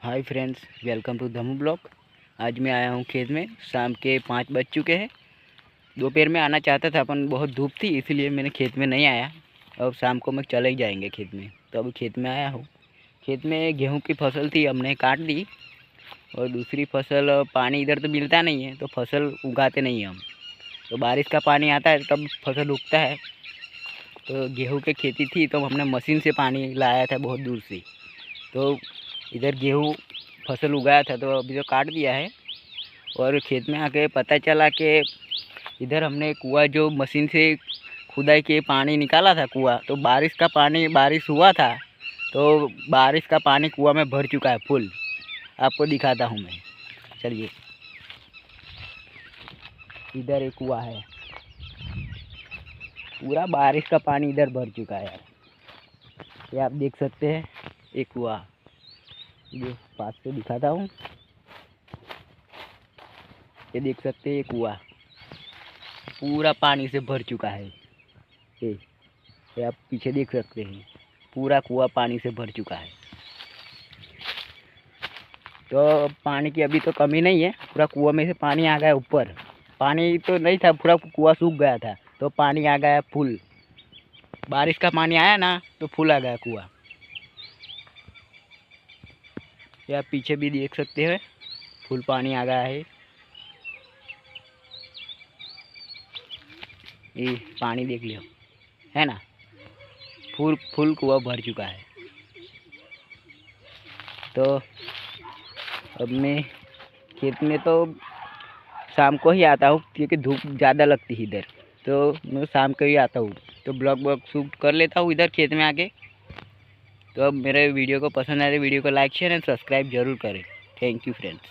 Hi friends, welcome to Dhamu blog. आज मैं आया हूँ खेत में। शाम के 5 बज चुके हैं। दोपहर में आना चाहता था अपन बहुत धूप थी, इसलिए मैंने खेत में नहीं आया। अब शाम को मैं चले ही जाएंगे खेत में, तो अभी खेत में आया हूँ। खेत में गेहूँ की फसल थी, हमने काट दी। और दूसरी फसल, पानी इधर तो मिलता नहीं है तो फसल उगाते नहीं हैं हम। तो बारिश का पानी आता है तब फसल उगता है। तो गेहूँ की खेती थी तो हमने मशीन से पानी लाया था बहुत दूर से। तो इधर गेहूँ फसल उगाया था तो अभी तो काट दिया है। और खेत में आके पता चला कि इधर हमने कुआँ जो मशीन से खुदाई के पानी निकाला था कुआँ, तो बारिश का पानी, बारिश हुआ था तो बारिश का पानी कुआँ में भर चुका है फुल। आपको दिखाता हूँ मैं, चलिए। इधर एक कुआँ है, पूरा बारिश का पानी इधर भर चुका है यार। ये आप देख सकते हैं एक कुआँ, ये पास से दिखाता हूँ। ये देख सकते हैं, ये कुआँ पूरा पानी से भर चुका है। ये आप पीछे देख सकते हैं, पूरा कुआँ पानी से भर चुका है। तो पानी की अभी तो कमी नहीं है, पूरा कुआँ में से पानी आ गया ऊपर। पानी तो नहीं था, पूरा कुआँ सूख गया था तो पानी आ गया फुल। बारिश का पानी आया ना तो फुल आ गया कुआँ। ये आप पीछे भी देख सकते हैं, फुल पानी आ गया है। ये पानी देख लियो, है ना, फुल फुल कुआँ भर चुका है। तो अब मैं खेत में तो शाम को ही आता हूँ, क्योंकि धूप ज़्यादा लगती है इधर, तो मैं शाम को ही आता हूँ। तो ब्लॉग व्लॉग शूट कर लेता हूँ इधर खेत में आके। तो अब मेरे वीडियो को पसंद आए तो वीडियो को लाइक शेयर एंड सब्सक्राइब जरूर करें। Thank you friends.